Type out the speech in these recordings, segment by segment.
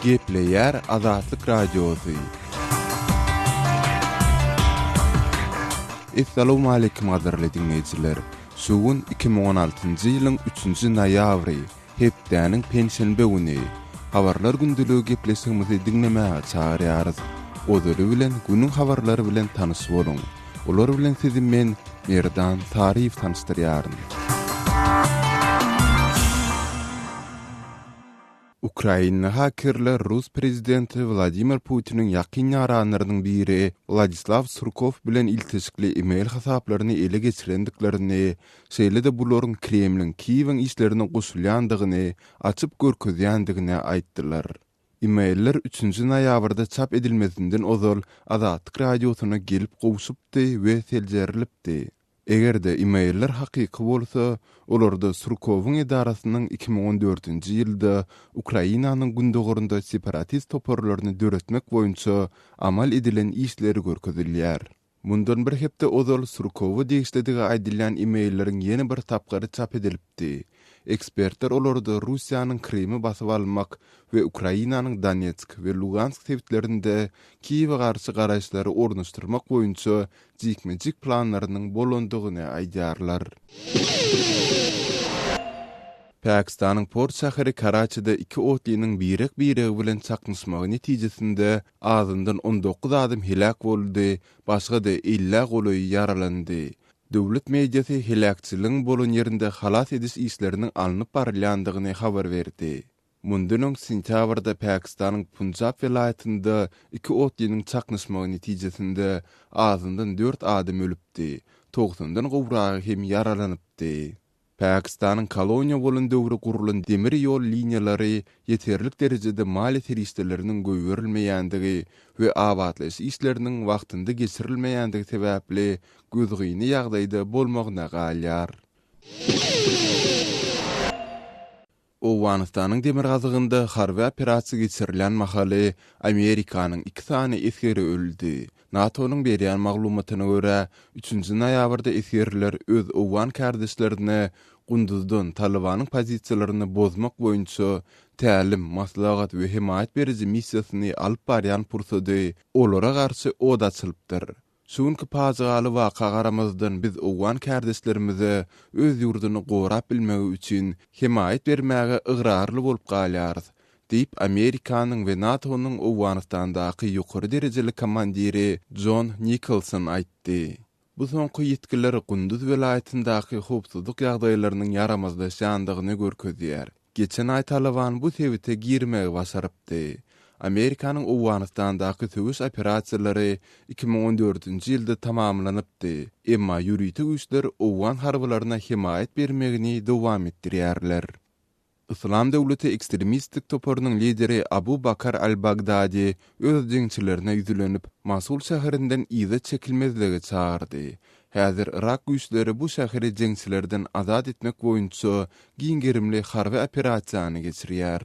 Gepleyer Azatlyk Radiosu. Assalamu alaykum gaderli dinleyijiler. Şugun 2016-njy ýylyň 3-nji noýabry, hepdäniň pensiýanbe güni. Habarlar gündüligi gepleşigimizi dinlemäge çagyrýarys. Odury bilen günüň habarlary bilen tanyş boluň. Olar bilen sizi men Merdan Tarif tanıştırýaryn. Ukraina hakerler Rus prezidenti Vladimir Putin'in ýakyn ýaranlarynyň biri Vladislav Surkov bilen iltisikli email hasaplaryny ele geçirendiklerini, şeýle de bularyň Kremliň Kiýewiň işlerine goşulýandygyny, açyp görkezýändigini aýtdylar. Emailler 3-nji noýabrda çap edilmesinden ozal Azatlyk Radiosyna gelip gowuşupdy we seljerilipdi. Egerde emailler hakyky bolsa, olarda Surkowyň edarasynyň 2014-nji ýylda Ukrainanyň gündegorunda separatist toporlaryny döretmek boýunça amal edilen işleri görkezilýär. Mundan bir hepde ozal Surkowy degişledigi aýdylýan emailleriň ýeni bir tapgary çap edilipdi. Ekspertler olarda Russiýanyň Krymy basyp almak we Ukrainanyň Donetsk we Lugansk täwitlerinde Kiýewe garşy garaşlary ornaşdyrmak boýunça jikmejik planlarynyň bolandygyny aýdýarlar. Pakistanyň Port şäheri Karaçyda 2 otlynyň birek-biregi bilen çakmışmagy netijesinde azyndan 19 adam helak boldy, başga da 50 goly yaralandy. Döwlet mediasy helakçylygyň bolan ýerinde halas ediş işleriniň alınıp barylýandygyny habar berdi. Mundan öň sentýabrda Pakistanyň Punjab welaýatynda 2 otlynyň çaknyşmagy netijesinde azyndan 4 adam ölüpdi, 90-dan gowragy hem yaralanypdy. Pakistanyň koloniýa bolan döwri gurulan demir ýol liniýalary ýeterlik derejede mali terişleriniň göýberilmeýändigi we abadlaş işleriniň wagtynda geçirilmeýändigi sebäpli gözgüni ýagdaýda bolmagyna galýar. Owganystanyň demir gazygynda harby operasiýa geçirilen mahaly Amerikanyň 2 sany esgeri öldü. NATO'nun berýän maglumatyna görä 3-nji noýabrda esgerler öz Owgan kardeşlerini gündüzden Talibanyň pozisiýalaryny bozmak boýunça tälim, maslahat we himayet berici missiýasyny alyp barýan pursady olara garşy od açylypdyr. Şuňky pajaly waka garamazdan biz Owgan kardeşlerimize öz ýurduny gorap bilmegi üçin himayet bermäge ıgrarly bolup galýarys, diýip Amerikanyň we NATO'nun Owganystandaky ýokary derejeli komandiri John Nicholson aýtdy. Bu soňky ýetkiler Gündüz welaýatyndaky howpsuzlyk ýagdaýlarynyň yaramazlaşýandygyny görkezýär. Geçen aý Taliban bu sebäpde girmegi başarypdy. Amerikanyň Owganystandaky töwüş operasiýalary 2014-nji ýylda tamamlanypdy. Emma ýürüýti güýçler Owgan harbylaryna himayet bermegini dowam etdirýärler. Islam döwleti ekstremistik toporunyň lideri Abu Bakar al-Baghdadi öz jeňçilerine ýüzlenip Mosul şäherinden ýyza çekilmezligi çağırdy. Häzir Irak güýçleri bu şäheri jeňçilerden azat etmek boýunça giňgerimli harby operasiýany geçirýär.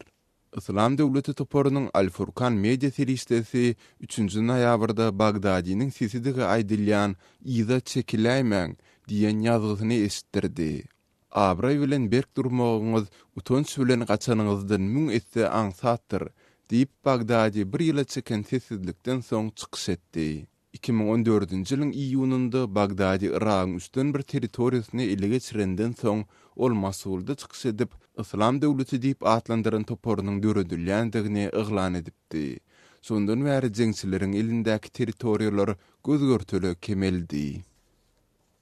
Islam döwleti toporunyň Al-Furqan media serişdesi 3-nji noýabrda Bagdadiyň sesidigi aýdylýan ýyza çekiläýmäň diýen ýazgysyny eşitdirdi. Abray bilen berk durmagyňyz utanç bilen gaçanyňyzdan müň etse aňsatdyr, diýip Bagdadi bir ýyla çeken sessizlikden soň çykyş etdi. 2014-nji ýylyň iýunynda Bagdadi Iragyň üstün bir territoriýasyny ele geçirenden soň ol Mosulda çykyş edip Islam döwleti diýip atlandyran toporunyň döredilýändigini eglan edipdi. Şondan bäri jeňçileriň elindäki territoriýalar gözgörtüli kemeldi.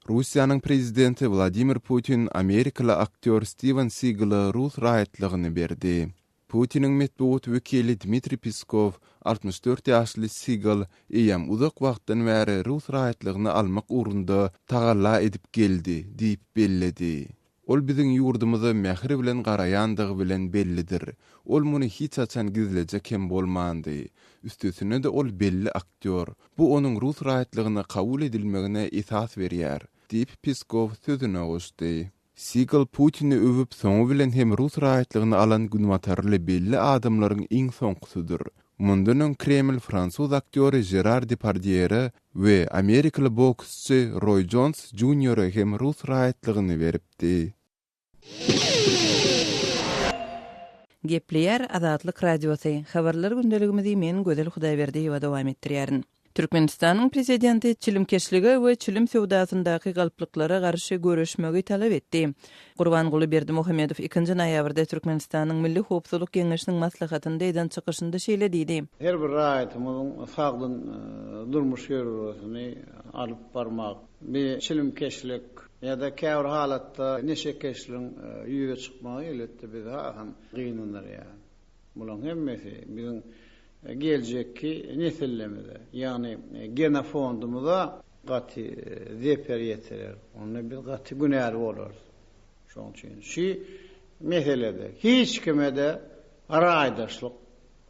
Russiýanyň prezidenti Vladimir Putin Amerikalı aktyor Steven Seagal'a Rus raýatlygyny berdi. Putin'in metbuat wekili Dmitri Peskov 64 ýaşly Seagal eýem uzak wagtdan bäri Rus raýatlygyny almak urunda tagalla edip geldi diýip belledi. Ol biziň ýurdumyza mähir bilen garaýandygy bilen bellidir. Ol muny hiç açan gizlejek hem bolmandy. Üstesine de ol belli aktyor. Bu onuň Rus raýatlygyna kabul edilmegine esas berýär, diýip Peskov sözüne goşdy. Seagal Putin'i övüp soňu bilen hem Rus raýatlygyny alan günwatarly belli adamlaryň iň soňkusydyr. Mundan öň Kreml Fransuz aktýory Gerard Depardieu we Amerikaly boksçy Roy Jones Jr. hem Rus raýatlygyny beripdi. Gepleyer Azatlyk Radiosu. Habarlar gündeligimizi men Gözel Hudaýberdi we dowam etdirýärin. Türkmenistanyň prezidenti çilimkeşlige we çilim sewdasyndaky galpliklara garşy görüşmegi talap etdi. Gurbanguly Berdimuhammedow 2-nji noýabrda Türkmenistanyň Milli Howpsuzlyk Geňeşiniň maslahatynda eden çykyşynda şeýle diýdi. Her bir raýatymyň sagdyn durmuş ýerlerini alyp barmak, bir çilimkeşlik ya da käwr halatda neşekeşliň ýüze çykmagy eletdi biz hem gynanlar ýa. Bulan hemmesi biziň gelecekki nesillemede yani genofondumuzda gati zeperiyetler onu bir gati günär bolar. Şoň üçin şu meselede hiç kime de araýdaşlyk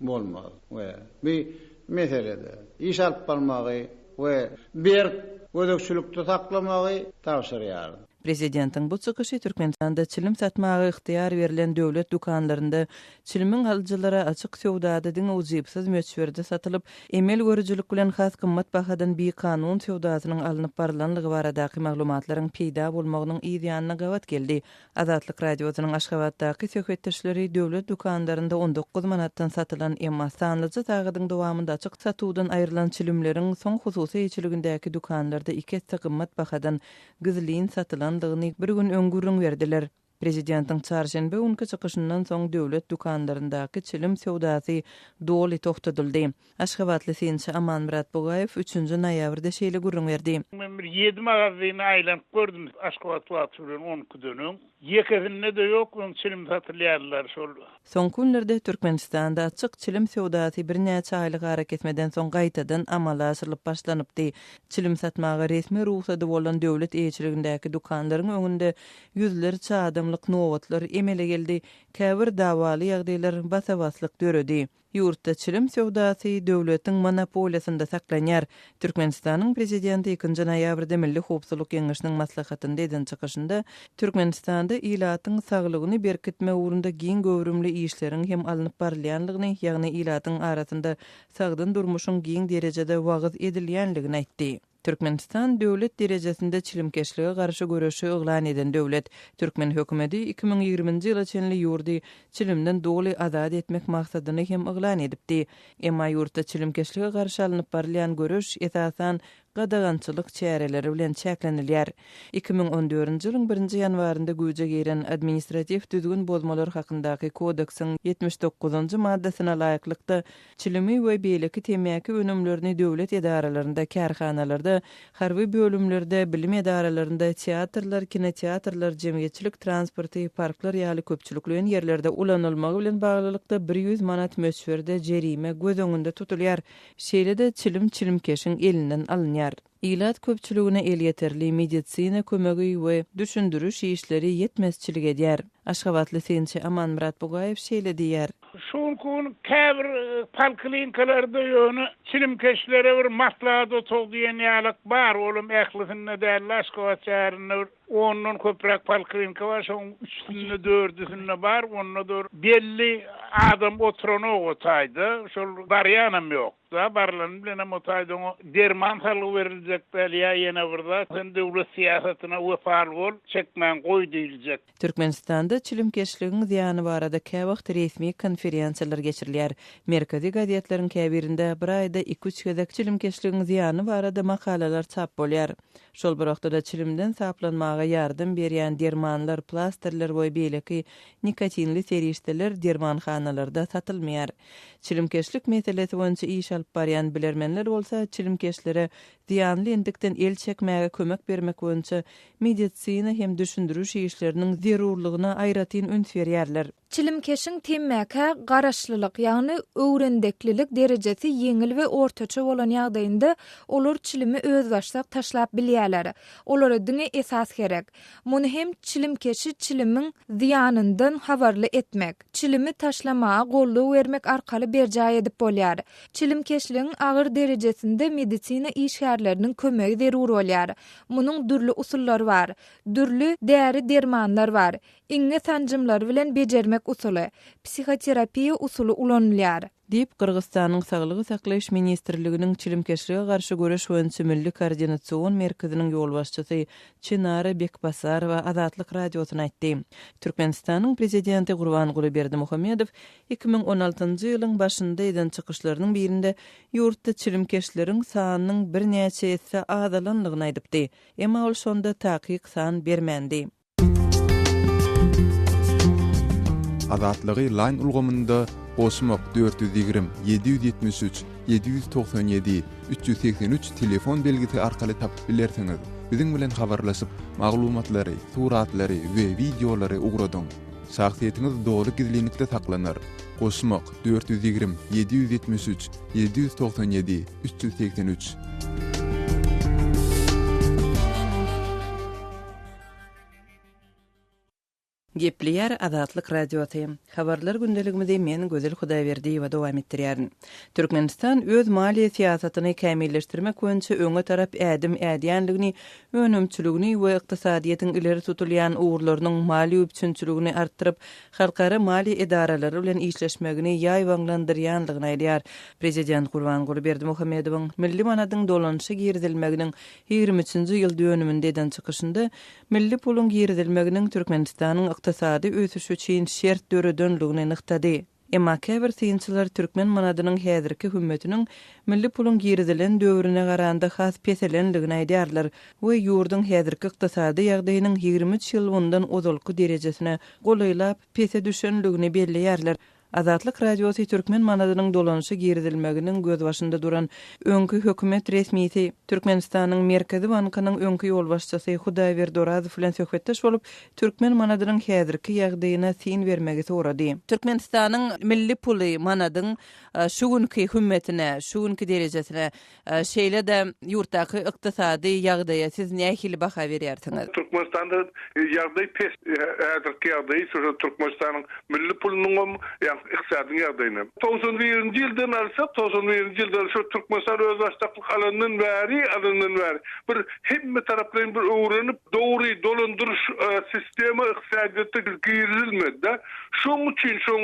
bolmaz we bir meselede iş alyp barmagy we bir gözükçülükde saklamagy tawsyrýar. Prezidentiň bu çykyşy Türkmenistanda çilim satmagy ihtiýar berilen döwlet dukanlarynda çilimiň alyjylara açyk sewdada diň ujypsyz möçberde satylyp, emel görüjülük bilen has kymmat bahadan bir kanun sewdasynyň alınıp barlanlygy baradaky maglumatlaryň peýda bolmagynyň ýa-da gawat geldi. Azatlyk Radiosynyň Aşgabatdaky söhbetdeşleri döwlet dukanlarynda 19 manatdan satylan emma sanlyjy tagydyň dowamında açyk satuwdan aýrylan çilimleriň soň hususy ýeçiligindäki dukanlarda 2 kymmat bahadan gyzlyn satylan bir gün öňgürüň berdiler. Prezidentiň çarşembe günkü çykyşyndan soň döwlet dukanlaryndaky çilim sewdasy doly toktatyldy. Aşgabatly Sençi Amanmurat Bogaýew 3-nji noýabrda şeýle gürrüň berdi. Men bir 7 magazyny aýlanyp gördüm Aşgabat wagtynyň 10 dönüm. Ýekesinde de ýok, on çilim satylýarlar şol. Soň günlerde Türkmenistanda açyk çilim sewdasy bir näçe aýlyk hareket etmeden soň gaýtadan amala aşyrylyp başlanypdy. Çilim satmagy resmi ruhsat bolan döwlet eýçiligindäki dukanlaryň öňünde ýüzlerçe adamlyk nowatlar emele geldi. Käbir dawaly ýagdaýlar basawaslyk döredi. Ýurtda çilim sewdasy döwletiň monopoliýasynda saklanýar. Türkmenistanyň prezidenti 2-nji noýabrda Milli Howpsuzlyk Geňeşiniň maslahatynda eden çykyşynda Türkmenistanda ilatyň saglygyny berkitme ugrunda giň göwrümli işleriň hem alınıp barylýanlygyny, ýagny ilatyň arasynda sagdyn durmuşyň giň derejede wagyz edilýänligini aýtdy. Türkmenistan döwlet derejesinde çilimkeşlige garşy görüşi oglan eden döwlet. Türkmen hökümeti 2020-nji ýyla çenli ýurdy çilimden doly azad etmek maksadyny hem oglan edipdi. Emma ýurtda çilimkeşlige garşy alınıp barylýan görüş esasan gadagançylyk çäreleri bilen çäklenilýär. 2014-nji ýylyň 1-nji ýanwarynda güýje giren administrativ düzgün bozmalar hakyndaky kodeksiň 79-njy maddasyna laýyklykda çilimi we beýleki temäki önümlerini döwlet edaralarynda, kärhanalarda, harby bölümlerde, bilim edaralarynda, teatrlar, kinoteatrlar, jemgyýetçilik transporty, parklar ýaly köpçüliklen ýerlerde ulanylmagy bilen baglylykda 100 manat möçberde jerime göz öňünde tutulýar. Şeýle-de çilimkeşiň elinden alınýar. İlat köpçüligine el yeterli medisina kömegi we düşündürüş işleri yetmezçilik edýär. Aşgabatly Sençi Amanmurat Bogaýew şeýle diýär. Şoňkun käbir palklinkalarda ýöne çilimkeşlere bir maslahat otogdiýen ýalyk bar, olum ählisinde däl Aşgabat şäherinde onun köprek palklinka var, şoň 3-sinde 4-sinde bar, onda dur belli adam oturany otaydy. Şol barýanam ýok. Barlan bilen otaydyň derman salyp beriljek belýa ýene birde sen döwlet siýasatyna wefal bol, çekmän goý diýiljek. Türkmenistanda çilimkeşligiň ziýany barada käwagt resmi konferensiýalar geçirilýär. Merkezi gazetleriň käbirinde bir aýda 2-3 gezek çilimkeşligiň ziýany barada makalalar çap bolýar. Şol bir wagtda çilimden saplanmaga ýardym berýän dermanlar, plasterler we beýleki nikotinli serişdeler dermanhanalarda satylmaýar. Çilimkeşlik meselesi boýunça iş alyp barýan bilermenler bolsa çilimkeşlere ziýanly endikden el çekmäge kömek bermek boýunça medisina hem düşündürüş işleriniň zerurlygyna aýratyn üns berýärler. Çilimkeşiň temmäke garaşlylyk, ýagny öwrendeklilik derejesi ýeňil we ortaça bolan ýagdaýynda olar çilimi öz başlyk taşlap bilýärler. Olara diňe esas gerek. Muny hem çilimkeşi çilimiň ziýanyndan habarly etmek, çilimi taşlamaga golluw bermek arkaly berjäy edip bolýar. Çilimkeşligiň agyr derejesinde medisina işgärleriniň kömegi zerur bolýar. Munyň dürli usullary bar, dürli däri dermanlar bar. Iňňe sanjymlar bilen bejermek kömek usuly, psihoterapiýa usuly ulanylýar. Diýip Kyrgyzstanyň Saglygy saklaýyş ministrliginiň çilimkeşlige garşy göreş boýunça milli koordinasiýon merkeziniň ýolbaşçysy Çynara Bekbasar we Azatlyk radiosyna aýtdy. Türkmenistanyň prezidenti Gurbanguly Berdimuhammedow 2016-njy ýylyň başynda eden çykyşlarynyň birinde ýurtda çilimkeşleriň sanynyň bir näçe etse azalanlygyny aýdypdy. Emma ol şonda takyk san bermendi. Azatlygy line ulgamynda Osmok 420 773 797 383 telefon belgisi arkaly tapyp bilersiňiz. Biziň bilen habarlaşyp maglumatlary, suratlary we videolary ugradyň. Şahsiýetiňiz dogry gizlilikde saklanır. Osmok 420 773 797 383. Gepleýär Azatlyk radiosy. Habarlar gündeligimizde men Gözel Hudaýberdi we dowam etdirýärin. Türkmenistan öz maliýe siýasatyny kämilleşdirmek boýunça öňe tarap ädim ädýänligini, önümçiligini we ykdysadyýetin ileri tutulýan uğurlarynyň maliýe üçinçiligini artdyryp, halkara maliýe edaralary bilen işleşmegini ýaýwanlandyrýanlygyny aýdýar. Prezident Gurbanguly Berdimuhammedowyň milli manadyň dolanyşy girdilmeginiň 23-nji ýyl dönüminde eden çykyşynda milli pulun girdilmeginiň Türkmenistanyň ykdysady ösüşi üçin şert döredönligini nyktady. Emma käbir synçylar türkmen manadynyň häzirki hümmetiniň milli pulun girdilen döwrüne garanda has peselenligini aýdýarlar we ýurdun häzirki ykdysady ýagdaýynyň 23 ýyl bundan ozalky derejesine golaýlap pese düşenligini belleýärler. Azatlyk radiosy türkmen manadynyň dolanyşy girdilmeginiň göz başynda duran öňkü hökümet resmiýeti Türkmenistanyň Merkezi Bankynyň öňkü ýolbaşçysy Hudaýber Dorazow bilen söhbetdeş bolup türkmen manadynyň häzirki ýagdaýyna syn bermegi sorady. Türkmenistanyň milli puly manadyň şu günkü hümmetine, şu günkü derejesine şeýle de ýurtdaky ykdysady ýagdaýa siz nähili baha berýärsiňiz? Türkmenistanda ýagdaý pes häzirki ýagdaý şu Türkmenistanyň milli pulynyň iqtisadi ýagdaýyny. 91-nji ýyldan alsak, 91-nji ýylda şu Türkmenistan öz başlyklyk alanynyň bäri bir hemme taraplaryň bir öwrenip dogry dolandyryş sistemi iqtisadiýatda girilmedi. Şoň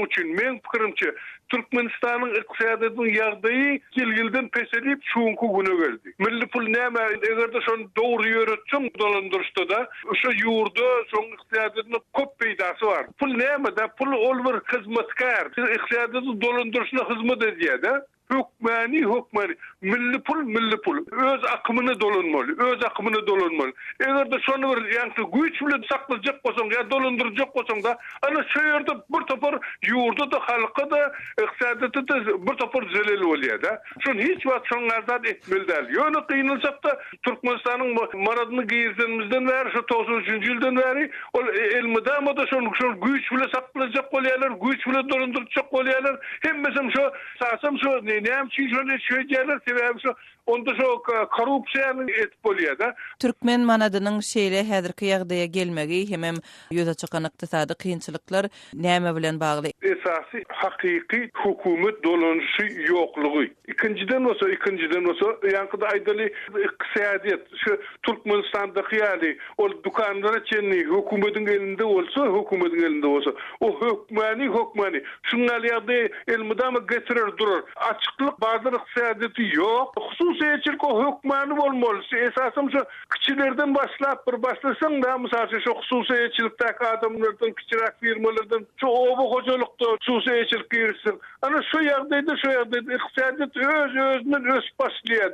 üçin men pikirimçe Türkmenistanyň iqtisadiýatynyň ýagdaýy ýyldan peselip şoňky güne geldi. Milli pul näme? Egerde şonu dogry ýöretçiň dolandyrışda da şu ýurda şoň iqtisadiýatynyň köp peýdasy bar. Pul näme da? Pul ol bir hyzmatkar. Iqtisadiýaty dolandyryşyna hyzmat edýär-de. Hükmani milli pul öz akımını dolanmalı. Eğer de şonu bir yankı güç bilen saklayacak bolsaň ya dolandıracak bolsaň da ana şu ýerde bir topar ýurda da halka da iqtisadiýatda da bir topar zelel bolýar da. Şonu hiç wagt şoň azat etmeli däl. Ýöne kynalsak da Türkmenistanyň maradyny giýirdenimizden bäri şu 93-nji ýyldan bäri ol elmidama da şonu güç bilen saklayacak bolýarlar, güç bilen dolandyracak bolýarlar. Hemmesem şu sasam şu näme üçin şöyle söýýärler sebäbi şu onda şu korrupsiýany etip bolýar-da. Türkmen manadynyň şeýle häzirki ýagdaýa gelmegi hemem ýöze çykan ykdysady kynçylyklar näme bilen bagly? Esasy hakyky hökümet dolanşy ýoklugy. Ikinciden bolsa ýankyda aýdaly iqtisadiýat şu Türkmenistandaky ýaly ol dukanlara çenli hökümetiň elinde bolsa, o hökmani şuňa ýagdaý elmidama getirir durar. Açyklyk bazar iqtisadiýaty ýok. Hususiýetçilik o hökmani bolmaly. Esasym şu kiçilerden başlap bir başlasaň da mysal şu hususiýetçilikdäki adamlardan, kiçirek firmalardan şu oba hojalykda hususiýetçilik girsin. Ana şu ýagdaýda iqtisadiýat özünden ösüp başlaýar.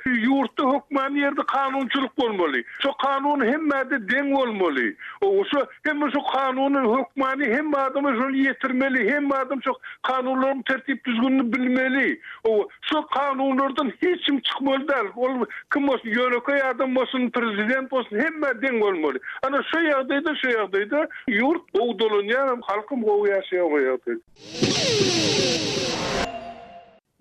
Ýurtda hökmani ýerde kanunçylyk bolmaly. Şu kanun hemmede deň bolmaly. O şu hem şu kanuny hökmani hem adamy şonu ýetirmeli, hem adam şu kanunlaryň tertip düzgünlüğünü bilmeli. O şu kanunlardan hiç kim çıkmalı däl. Ol kim olsun ýönekay adam olsun, prezident olsun hemme deň bolmaly. Ana şu ýagdaýda ýurt dolanýar, halkym gowy ýaşaýar.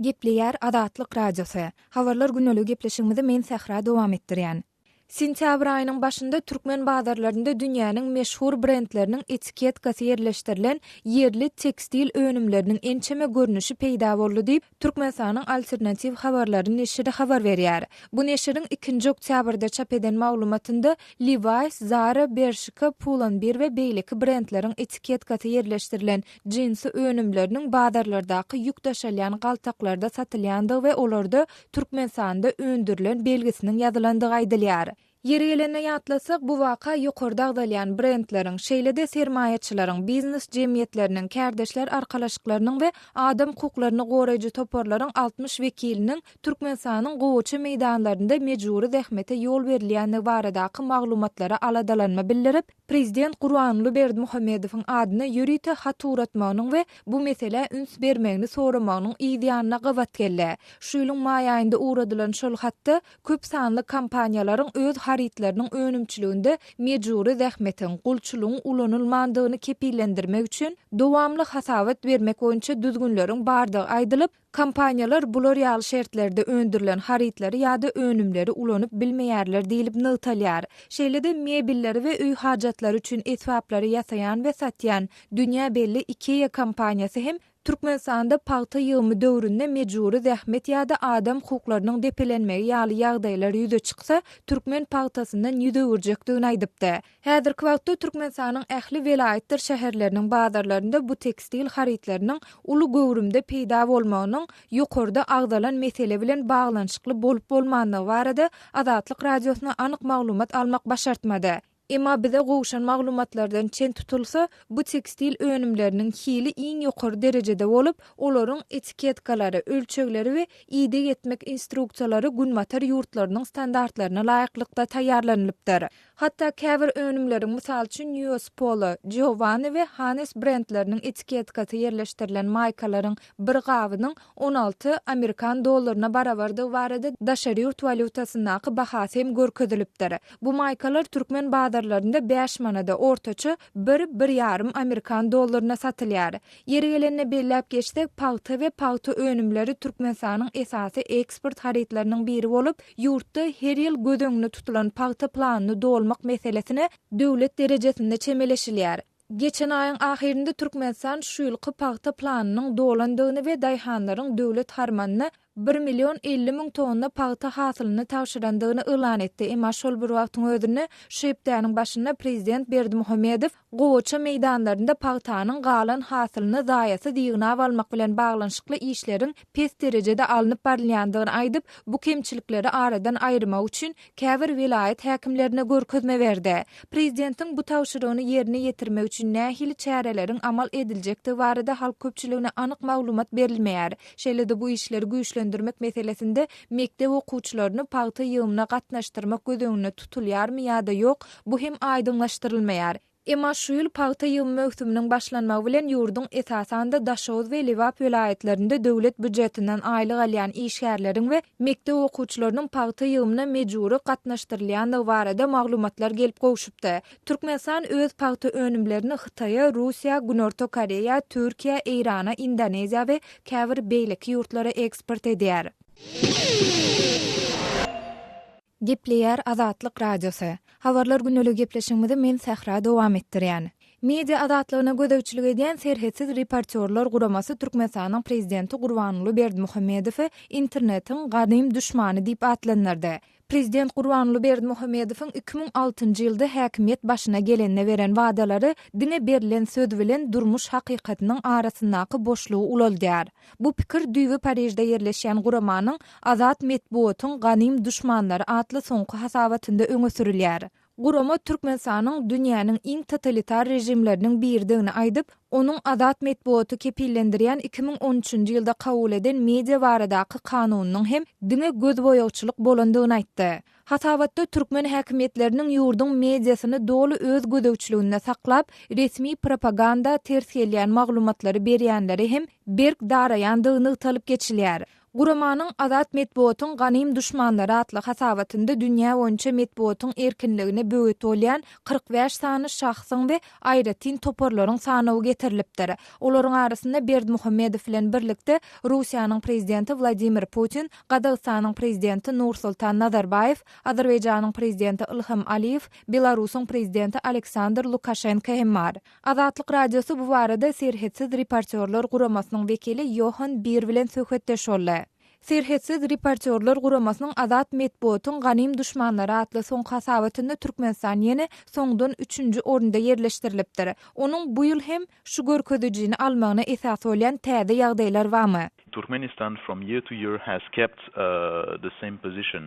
Gepleýär Azatlyk radiosy. Habarlar günlük gepleşigimizi men Sahra dowam etdirýän. Sentyabr ayının başında Türkmen bazarlarında dünýäniň meşhur brendleriniň etiketkasy ýerleşdirilen yerli tekstil önümleriniň ençeme görnüşi peýda boldy diýip Türkmenistanyň alternativ habarlary neşri habar berýär. Bu neşriň 2 oktýabrda çap eden maglumatynda Levi's, Zara, Bershka, Pull&Bear we beýleki brendleriň etiketkasy ýerleşdirilen jinsy önümleriniň bazarlardaky ýük taşalýan galtaklarda satylýandygy we olarda Türkmenistanda öndürilen belgisiniň ýazylandygy aýdylýar. Ýeri gelene ýatlasak, bu waka ýokarda agdalýan brendleriň, şeýle-de sermaýaçylaryň, biznes jemgyýetleriniň, kärdeşler arkalaşyklarynyň we adam hukuklaryny goraýjy toparlaryň 60 wekiliniň Türkmenistanyň gowaçy meýdanlarynda mejburi zähmete ýol berilýäni baradaky maglumatlara aladalanma bildirip, Prezident Gurbanuly Berdimuhammedowyň adyna ýürite hat uratmagynyň we bu mesele üns bermegini soramagynyň ýa-da gawat geldi. Şu ýylyň maý aýynda uradylan şol hatda köp sanly kampaniýalaryň öz haritlarynyň önümçiliginde mejburi zähmetin, gulçulugyň ulanylmandygyny kepillendirmek üçin dowamly hasabat bermek boýunça düzgünleriň bardygy aýdylyp, kampaniýalar bular ýaly şertlerde öndürilen haritlary ýa-da önümleri ulanyp bilmeýärler diýilip nöwtalýar. Şeýle-de mebilleri we öý hajatlary üçin etwaplary ýasaýan we satýan dünýä belli IKEA kampaniýasy hem Türkmenistanda paýta ýygymy döwründe mejburi zähmet ýa-da adam hukuklarynyň depelenmegi ýaly ýagdaýlar ýüze çyksa, Türkmen paýtasyndan ýüze urjekdigini aýdypdy. Häzirki wagtda Türkmenistanyň ähli welaýetler şäherleriniň bazarlarynda bu tekstil haritlarynyň uly göwrümde peýda bolmagynyň ýokarda agdalan mesele bilen baglanyşykly bolup bolmandygy barada Azatlyk radiosyna anyk maglumat almak başartmady. Emma bize gowşan maglumatlardan çen tutulsa, bu tekstil önümlerinin hili iň ýokary derejede bolup, olaryň etiketkalary, ölçegleri we ide etmek instruksiýalary günmatar ýurtlarynyň standartlaryna laýyklykda taýýarlanylypdyr. Hatta käbir önümleriň mysal üçin US Polo, Giovanni we Hanes brendleriniň etiketkasy ýerleşdirilen maýkalaryň bir gabynyň 16 Amerikan dollaryna barabardy barada daşary ýurt valutasyndaky bahasy hem görkezilipdir. Bu maýkalar Türkmen bazarlarynda 5 manada ortaça 1,5 Amerikan dollaryna satylýar. Ýeri gelende belläp geçsek, paýta we paýta önümleri Türkmenistanyň esasy eksport haritlarynyň biri bolup, ýurtda her ýyl gödöňüne tutulan paýta planyny dolmak meselesine döwlet derejesinde çemeleşilýär. Geçen ayın ahirinde Türkmenistan şu ýylky paýta planynyň dolandygyny we daýhanlaryň döwlet harmanyna 1,50,000 tonna paýta hasylyny tawşyrandygyny elan etdi. Emma şol bir wagtyň özünde şu ýylyň başynda Prezident Berdimuhammedow gowaça meýdanlarynda paýtanyň galan hasylyny zaýasy diýgina almak bilen baglanyşykly işleriň pes derejede alınıp barylýandygyny aýdyp, bu kemçilikleri aradan aýyrmak üçin käbir welaýet häkimlerine görkezme berdi. Prezidentiň bu tawşyrygyny ýerine ýetirmek üçin nähili çäreleriň amal ediljekdi barada halk köpçüligine anyk maglumat berilmeýär. Şeýle-de bu işleri güýçlendirmek meselesinde mektep okuwçylaryny paýta ýygyna gatnaşdyrmak gödöňüne tutulýarmy ýa-da ýok, bu hem aýdynlaşdyrylmaýar. Emma şu ýyl paýta ýygy möhsüminiň başlanmagy bilen ýurdun esasanda Daşoz we Lewap welaýetlerinde döwlet büdjetinden aýlyk alýan işgärleriň we mektep okuwçylarynyň paýta ýygyna mejburi gatnaşdyrylýandygy barada maglumatlar gelip gowşupdy. Türkmenistan öz paýta önümlerini Hytaýa, Russiýa, Günorta Koreýa, Türkiýa, Irana, Indoneziýa we käbir beýleki ýurtlara eksport edýär. Gepleýär Azatlyk radiosu. Habarlar günlük gepleşigimizde men Sahra dowam etdirýän. Media azatlygyna gödäwçilik edýän serhetsiz reportyorlar guramasy Türkmenistanyň prezidenti Gurbanuly Berdimuhammedowy internetiň gadym düşmany diýip atlanyrdy. Prezident Gurbanuly Berdimuhammedowyň 2006-njy ýylda häkimiýet başyna gelende beren wagdalary dine berilen söz bilen durmuş hakykatynyň arasyndaky boşlugy ulaldyar. Bu pikir düýbi Parijde ýerleşýän Guramanyň Azat Metbuatyň Ganym düşmanlary atly soňky hasabatynda öňe sürilýär. Gurama Türkmenistanyň dünýäniň iň totalitar rejimleriniň birdigini aýdyp, onuň Azat Metbuaty kepillendirýän 2013-njy ýylda kabul eden media baradaky kanunyň hem dine göz boýagçylyk bolandygyny aýtdy. Hasabatda Türkmen häkimetleriniň ýurdun mediasyny dolu öz gödäwçiliginde saklap, resmi propaganda ters gelýän maglumatlary berýänleri hem berk daraýandygyny talyp geçilýär. Guramanyň Azat Medbuatyň Ganym Duşmanlary atly hasabatynda dünýä boýunça medbuatyň erkinligine böwet bolýan 45 sany şahsyň we aýratyn toporlaryň sanawy getirilipdir. Olaryň arasynda Berdimuhammedow bilen birlikde Russiýanyň prezidenti Vladimir Putin, Gazagstanyň prezidenti Nursultan Nazarbayew, Azerbaýjanyň prezidenti Ilham Aliýew, Belarusyň prezidenti Aleksandr Lukashenko hem bar. Azatlyk radiosu bu barada serhetsiz reportyorlar guramasynyň wekili Johan Bir bilen söhbetdeş boldy. Serhetsiz reportyorlar guramasynyň Azat Medbuatyň Ganym Duşmanlary atly soň hasabatynda Türkmenistan ýene soňdan 3-nji orunda yerleşdirilipdir. Onuň bu ýyl hem şu görkezijini almagyna esas bolýan täze ýagdaýlar barmy? Turkmenistan from year to year has kept the same position.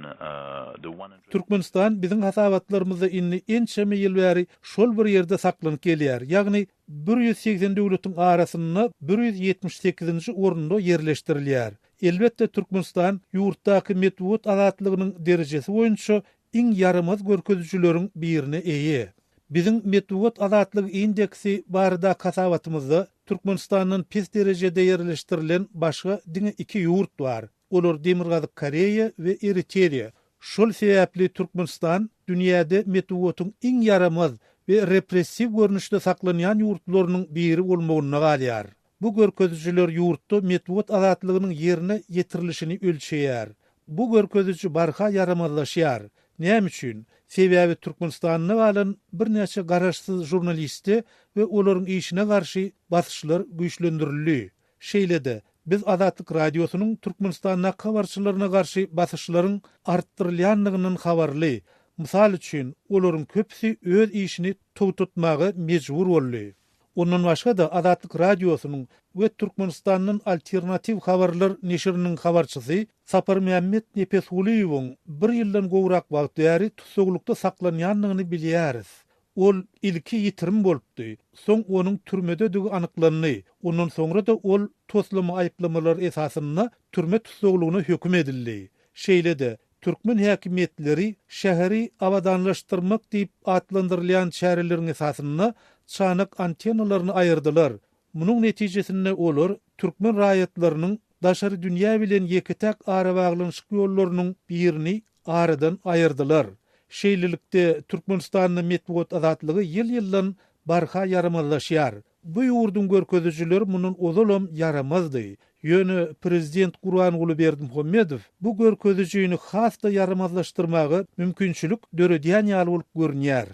Türkmenistan biziň hasabatlarymyzda inni ençeme ýyl bäri şol bir ýerde saklanyp gelýär. Ýagny 180 döwletiň arasynda 178-nji orunda yerleşdirilýär. Elbette Türkmenistan ýurtdaky medbuat azatlygynyň derejesi boýunça iň ýaramaz görkezijileriň birine eýe. Biziň medbuat azatlygy indeksi barada hasabatymyzda Türkmenistanyň pes derejede yerleşdirilen başga diňe 2 ýurt bar. Olar Demirgazyk Koreýa we Eritreýa. Şol sebäpli Türkmenistan dünýäde medbuatyň iň ýaramaz we repressiw görnüşde saklanýan ýurtlarynyň biri bolmagyna galýar. Bu görkezijiler ýurtda medbuat azatlygynyň ýerine ýetirilişini ölçeýär. Bu görkeziji barha ýaramazlaşýar. Näme üçin? Sebäbi Türkmenistanyň balan bir näçe garaşsyz jurnalisti we olaryň işine garşy basyşlar güýçlendirildi. Şeýlede biz Azatlyk radiosynyň Türkmenistanyň habarçylaryna garşy basyşlaryň artdyrylýanlygynyň habarly. Mysal üçin olaryň köpsi öz işini tutmagy mejbur boldy. Ondan başga da Azatlyk radiosynyň we Türkmenistanyň alternativ habarlar neşiriniň habarçysy Sapar Mehmet Nepeshuliýewiň bir ýyldan gowrak wagt ýary tutsaglykda saklanýanlygyny bilýäris. Ol ilki ýitirim bolupdy. Soň onuň türmede dögi anyklandy. Ondan soňra da ol toslama aýplamalar esasynda türme tutsaglygyna höküm edildi. Şeýlede Türkmen häkimetleri şäheri abadanlaşdyrmak diýip atlandyrylýan şäherleriň esasynda çanak antennalaryny aýyrdylar. Munyň netijesinde olar Türkmen raýatlarynyň daşary dünýä bilen ýeketek ara baglanyşyk ýollarynyň birini aradan aýyrdylar. Şeýlelikde Türkmenistanyň medbuat azatlygy ýyl-ýyldan barha ýaramazlaşýar. Bu ýurdun görkezijileri munyň ozalam yaramazdy. Ýöne prezident Gurbanguly Berdimuhammedow bu görkezijini hasda yaramazlaşdyrmagy mümkinçilik döredýän ýaly bolup görünýär.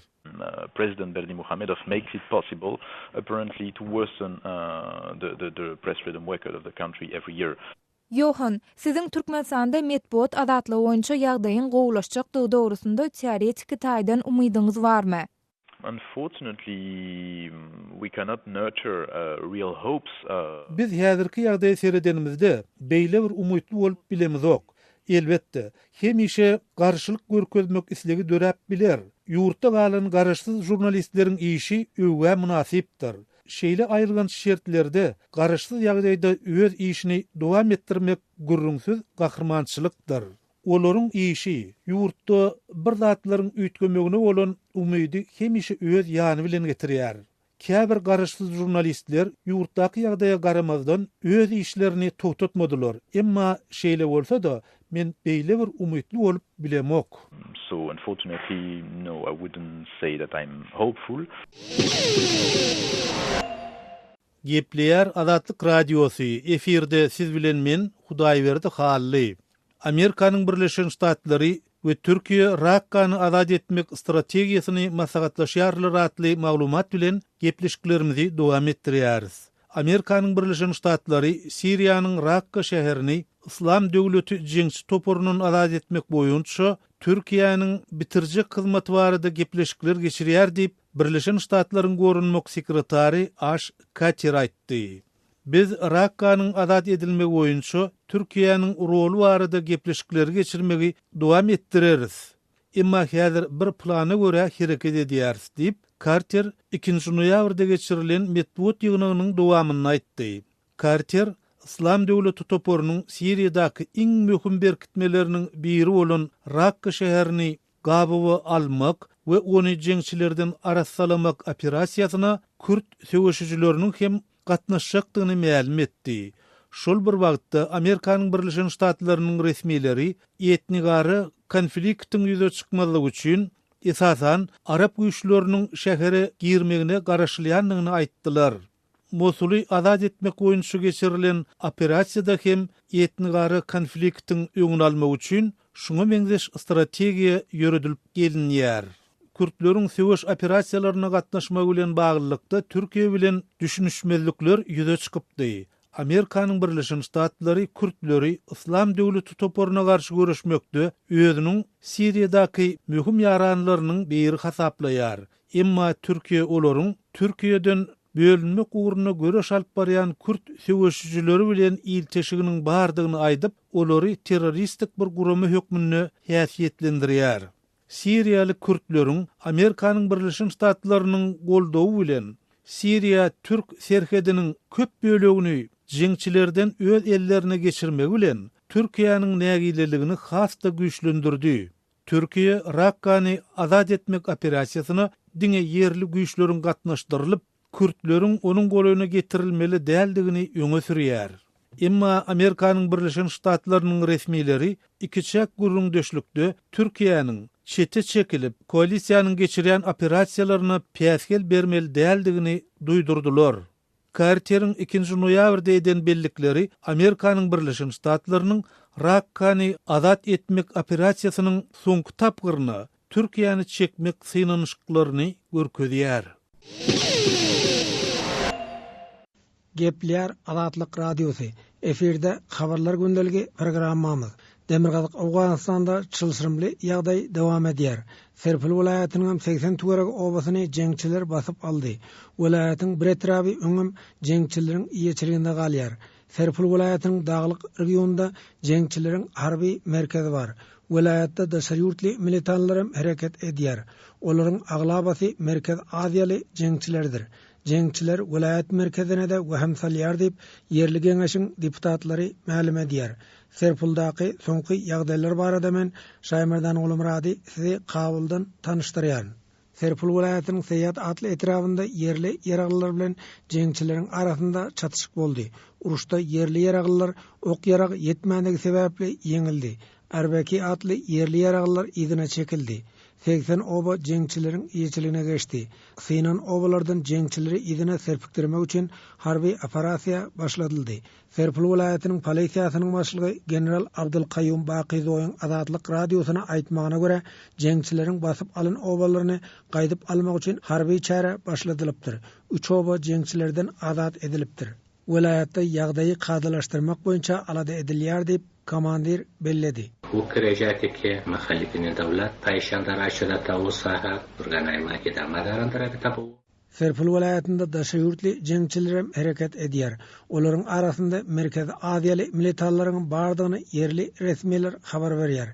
President Berdimuhammedow makes it possible apparently to worsen the press freedom record of the country every year. Johan, siziň Türkmenistanda medbuat azatlygy boýunça ýagdaýyň gowulaşjakdygy dogrusunda teoretik taýdan umydyňyz barmy? Unfortunately, we cannot nurture real hopes. Biz häzirki ýagdaýy seredenimizde beýle bir umytly bolup bilemizok. Elbette, hemişe garşylyk görkezmek islegi dörep biler. Ýurtda galan garaşsyz jurnalistleriň işi öwge münasipdir. Şeýle aýrylgan şertlerde garaşsyz ýagdaýda öz işini dowam etdirmek gürrüňsiz gahrmançylykdyr. Olaryň işi ýurtda bir zatlaryň üýtgemegine bolan umydy hemişe öz ýany bilen getirýär. Käbir garaşsyz jurnalistler ýurtdaky ýagdaýa garamazdan öz işlerini totatmadylar. Emma şeýle bolsa da men beýle bir umytly bolup bilemok. So unfortunately, no, I wouldn't say that I'm hopeful. Gepleýär Azatlyk radiosu. Efirde siz bilen men Hudaýberdi Hally. Amerikanyň Birleşen Ştatlary we Türkiýe Rakkany azat etmek strategiýasyny maslahatlaşýarlar atly maglumat bilen gepleşiklerimizi dowam etdirýäris. Amerikanyň Birleşen Ştatlary Siriýanyň Rakka şäherini İslam döwleti jeňçi toporundan azat etmek boýunça Türkiýanyň bitirjek hyzmaty barada gepleşikler geçirýär diýip Birleşen Ştatlaryň görünmek sekretary Ash Carter aýtdy. Biz Rakkanyň azat edilmegi boýunça Türkiýanyň rolu barada gepleşikler geçirmegi dowam etdireriz. Emma häzir bir plana görä hereket edýäris diýip Carter 2 noýabrda geçirilen medbuat ýygynynyň dowamyny aýtdy. Carter İslam döwleti toporunyň Siriýadaky iň möhüm berkitmeleriniň biri bolan Rakka şäherini gabawy almak we ony jeňçilerden arassalamak operasiýasyna Kürt söwüşçileriniň hem gatnaşjakdygyny ma'lum etdi. şol bir wagtda Amerikanyň Birleşen Ştatlarynyň resmileri etnigary konfliktiň ýüze çykmalygy üçin esasan Arap güýçleriniň şähere girmegine garaşlýanlygyny aýtdylar. Mosuly azad etmek boýunça geçirilen operasiýada hem etnigary konfliktiň öňüni almak üçin şuňa meňzeş strategiýa ýöredilip gelinýär. Kürtleriň söwüş operasiýalaryna gatnaşmagy bilen baglykda Türkiýe bilen düşünüşmezlikler ýüze çykypdy. Amerikanyň Birleşen Ştatlary Kürtleri İslam döwleti toporuna garşy görüşmekde özüniň Siriýadaky möhüm ýaranlarynyň biri hasaplaýar. Emma Türkiýe olaryň Türkiýeden bölünmek uğruna görüş alyp barýan Kürt söwüşçüleri bilen ilteşiginiň bardygyny aýdyp, olary terroristik bir guramy hökmünde häsiýetlendirýär. Siriýaly Kürtleriň Amerikanyň Birleşen Ştatlarynyň goldawy bilen Siriýa Türk serhediniň köp bölegini jeňçilerden öz ellerine geçirmek bilen Türkiýanyň nägileligini hasda güýçlendirdi. Türkiýe Rakkany azad etmek operasiýasyna diňe ýerli güýçleriň gatnaşdyrylyp, Kürtleriň onun golagyna getirilmeli däldigini öňe sürýär. Emma Amerikanyň Birleşen Ştatlarynyň resmileri ikiçek gurrundeşlikde Türkiýanyň çete çekilip koalisiýanyň geçirýän operasiýalaryna päsgel bermeli däldigini duýdurdular. Carter'in 2. noýabrda eden bellikleri Amerikanyň Birleşen Ştatlarynyň Rakkany azat etmek operasiýasynyň soňky tapgyryna Türkiýany çekmek synanyşyklaryny görkezýär. Gepler Azatlyk Radiosu. Eferde habarlar gündeligi programmamız. Demirgazyk Awganistanda çylşyrymly ýagdaý dowam edýär. Serpil welaýatynyň 80 töwerek obasyny jeňçiler basyp aldy. Welaýatyň bir etraby öňüm jeňçileriň ýeçiliginde galýar. Serpil welaýatynyň daglyk regionunda jeňçileriň harby merkezi bar. Welaýatda daşary ýurtly militanlar hereket edýär. Olaryň aglabasy Merkez Aziýaly jeňçilerdir. Jeňçiler welaýat merkezine de waham salýar diýip ýerli geňeşiň deputatlary ma'lum edýär. Serpuldaky soňky ýagdaýlar barada men Şaýmerdan Ulumrady sizi kabuldan tanıştyrýan. Serpul welaýatynyň Seýat atly etrafynda ýerli ýaraglylar bilen jeňçileriň arasynda çatışyk boldy. Uruşda ýerli ýaraglylar ok ýarag ýetmänligi sebäpli ýeňildi. Erbeki atly ýerli ýaraglylar ýygyna çekildi. 80 oba jeňçileriň ýeçiligine geçdi. Synan obalardan jeňçileri ýygyna serpikdirmek üçin harby operasiýa başladyldy. Serpil welaýatynyň polisiýasynyň başlygy general Abdulkayyum Bakyzowyň Azatlyk radiosyna aýtmagyna görä, jeňçileriň basyp alan obalaryny gaýdyp almak üçin harby çara başladylypdyr. 3 oba jeňçilerden azat edilipdir. Welaýatda ýagdaýy kadalaşdyrmak boýunça alada edilýär diýip komandir belledi. وكرجاتك مخالفين الدولة تايشاندار شده تاوساها برغنايما كده مدارن tarafı tabu. Serpil welaýatynda daşary ýurtly jeňçiler hereket edýär. Olaryň arasynda Merkez Aziýaly militanlaryň bardygyny ýerli resmiler habar berýär.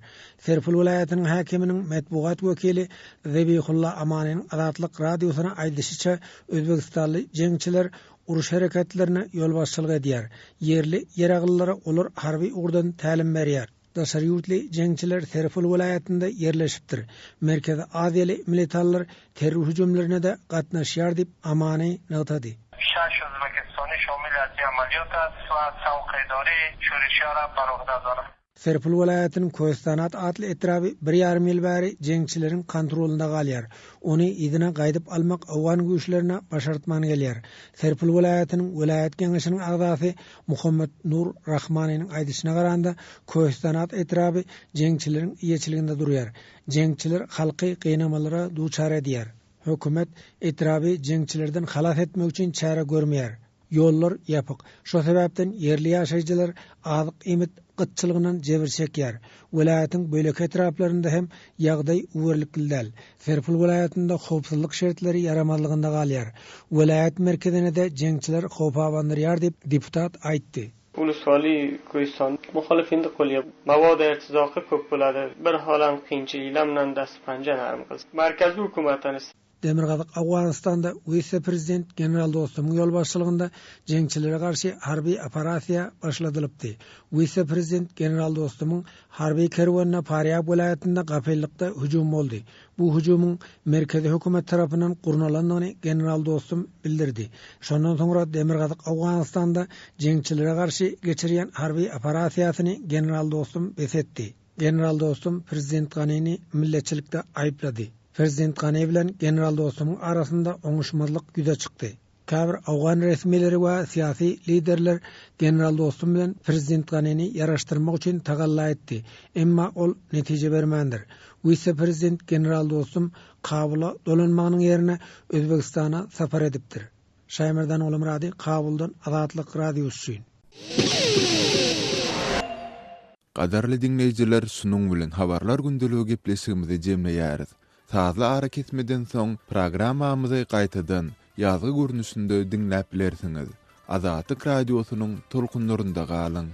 Serpil welaýatynyň häkiminiň matbuat wekili Zebihullah Amanyň Azatlyk radiosyna aýdyşyça Özbekistanly jeňçiler uruş hareketlerine ýol başçylyk edýär. Ýerli ýaraglylara olar harby ugurdan tälim berýär. Daşary ýurtly jeňçiler Serpil welaýatynda ýerleşipdir. Merkez Aziýaly militanlar terror hüjümlerine de gatnaşýar diýip Amany notady. شش ازبکستانی شامل از این عملیات است و څوکیداری شورشی‌ها را بر عهده دارد. Serpil welaýatynyň Kostanat atly etraby 1,5 mil bäri jeňçileriň kontrolunda galýar. Ony ýygyna gaýdyp almak awgan güýçlerine başartman gelýär. Serpil welaýatynyň welaýat geňeşiniň agdasy Muhammed Nur Rahmanyň aýdyşyna garanda Kostanat etraby jeňçileriň ýeçiliginde durýar. Jeňçiler halky gynamalara duçar edýär. Hökümet etraby jeňçilerden halas etmek üçin çara görmeýär. Yollar yapık. Şo sebäpden ýerli ýaşaýjylar azyk emit gıtçylygynyň jebir çekýär. Welaýatyň bölek etraplarynda hem ýagdaý uwerlikli däl. Serpil welaýatynda howpsuzlyk şertleri yaramazlygynda galýar. Welaýat merkezine de jeňçiler howp awandyrýar diýip deputat aýtdy. Uluswali Koystan muhalifinde bolýar. Mawad irtizaky köp bolady. Bir halan kynçylyk bilen dast panja narym kılsa. Merkezli hökümetiniz Demirgazyk Awganistanda vice-prezident general dostumyň ýol başçylygynda jeňçilere garşy harby operasiýa başladylypdy. Vice-prezident general dostumyň harby kerwanyna Faryab welaýatynda gapellykda hüjum boldy. Bu hüjumyň merkezi hökümet tarapyndan gurnalandygyny general dostum bildirdi. Şondan soňra Demirgazyk Awganistanda jeňçilere garşy geçirýän harby operasiýasyny general dostum besetdi. General dostum prezident Ganyny milletçilikde aýplady. Prezident Gany bilen general dostumyň arasynda oňuşmazlyk ýüze çykdy. Käbir Awgan resmileri we siyasi liderler general dostum bilen prezident Ganyny ýaraşdyrmak üçin tagalla etdi. Emma ol netije bermendir. Vice-prezident general dostum Kabulla dolanmagynyň ýerine Özbekistana sapar edipdir. Şaýmerdan Olam Rady, Kabuldan Azatlyk radiosu üçin. Qadarly dinleýijiler, şunuň bilen habarlar gündeligi gepleşigimizi jemleýäris. Taza ara kesmeden soň programmamyzy gaýtadan ýazgy görnüşinde dinläp bilersiňiz. Azatlyk radiosynyň tolkunlarynda galyň.